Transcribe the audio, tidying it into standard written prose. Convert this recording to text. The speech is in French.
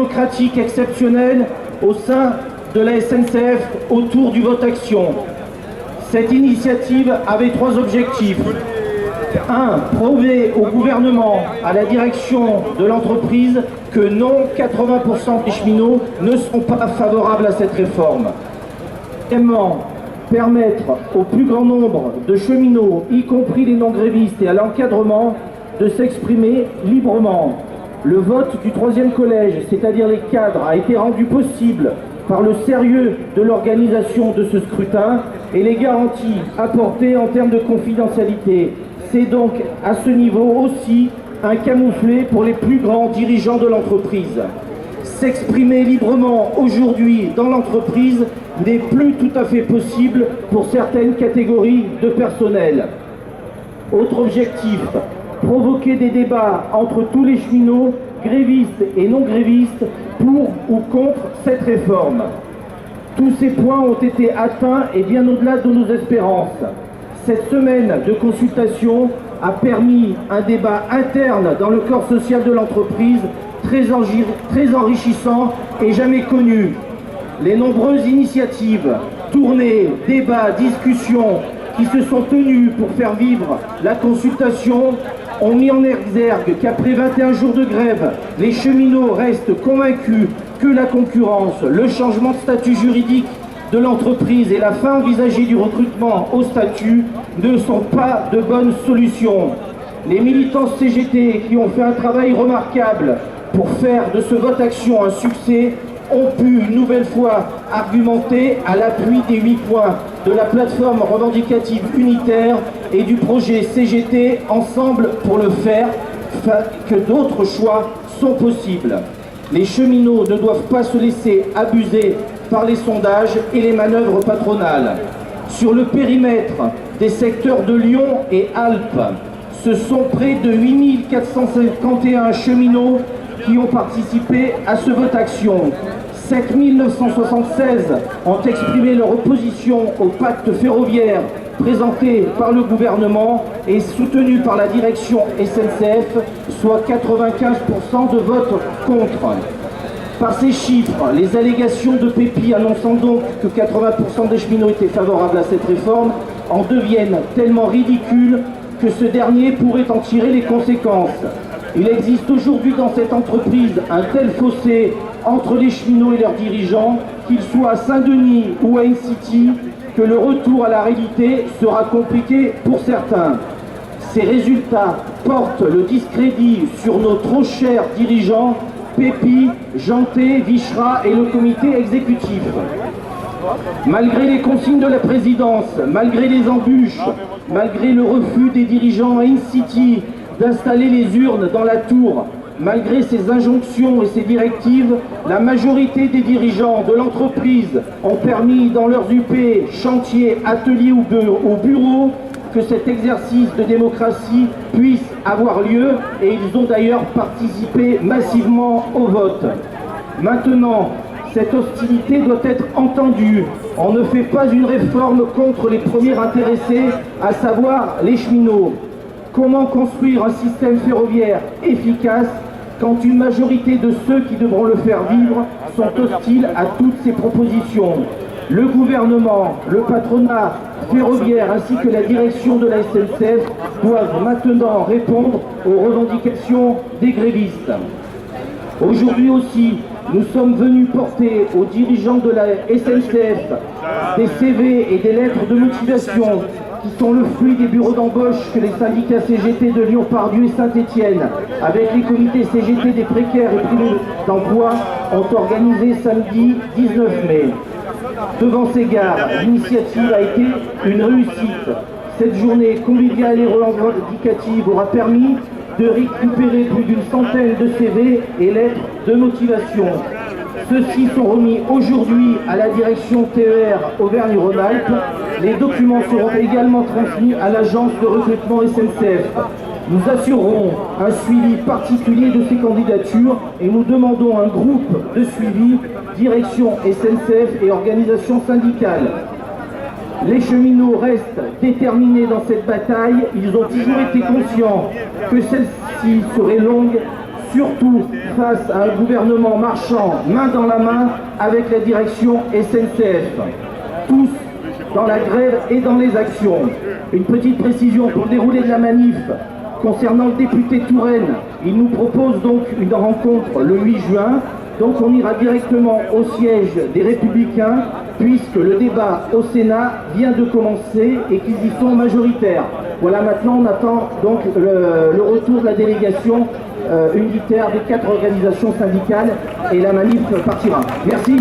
démocratique exceptionnelle au sein de la SNCF autour du vote action. Cette initiative avait 3 objectifs. 1. Prouver au gouvernement, à la direction de l'entreprise, que non, 80% des cheminots ne sont pas favorables à cette réforme. Deuxièmement, permettre au plus grand nombre de cheminots, y compris les non-grévistes et à l'encadrement, de s'exprimer librement. Le vote du 3e collège, c'est-à-dire les cadres, a été rendu possible par le sérieux de l'organisation de ce scrutin et les garanties apportées en termes de confidentialité. C'est donc à ce niveau aussi un camouflet pour les plus grands dirigeants de l'entreprise. S'exprimer librement aujourd'hui dans l'entreprise n'est plus tout à fait possible pour certaines catégories de personnel. Autre objectif, provoquer des débats entre tous les cheminots, grévistes et non-grévistes, pour ou contre cette réforme. Tous ces points ont été atteints et bien au-delà de nos espérances. Cette semaine de consultation a permis un débat interne dans le corps social de l'entreprise très enrichissant et jamais connu. Les nombreuses initiatives, tournées, débats, discussions qui se sont tenues pour faire vivre la consultation ont mis en exergue qu'après 21 jours de grève, les cheminots restent convaincus que la concurrence, le changement de statut juridique de l'entreprise et la fin envisagée du recrutement au statut ne sont pas de bonnes solutions. Les militants CGT qui ont fait un travail remarquable pour faire de ce vote action un succès ont pu une nouvelle fois argumenter à l'appui des 8 points de la plateforme revendicative unitaire et du projet CGT Ensemble pour le faire, que d'autres choix sont possibles. Les cheminots ne doivent pas se laisser abuser par les sondages et les manœuvres patronales. Sur le périmètre des secteurs de Lyon et Alpes, ce sont près de 8451 cheminots qui ont participé à ce vote action. 5976 ont exprimé leur opposition au pacte ferroviaire présenté par le gouvernement et soutenu par la direction SNCF, soit 95% de votes contre. Par ces chiffres, les allégations de Pépi annonçant donc que 80% des cheminots étaient favorables à cette réforme en deviennent tellement ridicules que ce dernier pourrait en tirer les conséquences. Il existe aujourd'hui dans cette entreprise un tel fossé entre les cheminots et leurs dirigeants, qu'ils soient à Saint-Denis ou à InCity, que le retour à la réalité sera compliqué pour certains. Ces résultats portent le discrédit sur nos trop chers dirigeants, Pépi, Janté, Vichra et le comité exécutif. Malgré les consignes de la présidence, malgré les embûches, malgré le refus des dirigeants à InCity d'installer les urnes dans la tour, malgré ces injonctions et ces directives, la majorité des dirigeants de l'entreprise ont permis dans leurs UP, chantiers, ateliers ou bureaux que cet exercice de démocratie puisse avoir lieu et ils ont d'ailleurs participé massivement au vote. Maintenant, cette hostilité doit être entendue. On ne fait pas une réforme contre les premiers intéressés, à savoir les cheminots. Comment construire un système ferroviaire efficace quand une majorité de ceux qui devront le faire vivre sont hostiles à toutes ces propositions? Le gouvernement, le patronat ferroviaire ainsi que la direction de la SNCF doivent maintenant répondre aux revendications des grévistes. Aujourd'hui aussi, nous sommes venus porter aux dirigeants de la SNCF des CV et des lettres de motivation qui sont le fruit des bureaux d'embauche que les syndicats CGT de Lyon, Pardieu et Saint-Étienne, avec les comités CGT des précaires et privés d'emploi, ont organisé samedi 19 mai. Devant ces gares, l'initiative a été une réussite. Cette journée conviviale et revendicative aura permis de récupérer plus d'une centaine de CV et lettres de motivation. Ceux-ci sont remis aujourd'hui à la direction TER Auvergne-Rhône-Alpes. Les documents seront également transmis à l'agence de recrutement SNCF. Nous assurerons un suivi particulier de ces candidatures et nous demandons un groupe de suivi, direction SNCF et organisations syndicales. Les cheminots restent déterminés dans cette bataille. Ils ont toujours été conscients que celle-ci serait longue, surtout face à un gouvernement marchant main dans la main avec la direction SNCF. Tous dans la grève et dans les actions. Une petite précision pour le déroulé de la manif. Concernant le député Touraine, il nous propose donc une rencontre le 8 juin. Donc on ira directement au siège des Républicains, puisque le débat au Sénat vient de commencer et qu'ils y sont majoritaires. Voilà, maintenant on attend donc le retour de la délégation unitaire des 4 organisations syndicales et la manif partira. Merci.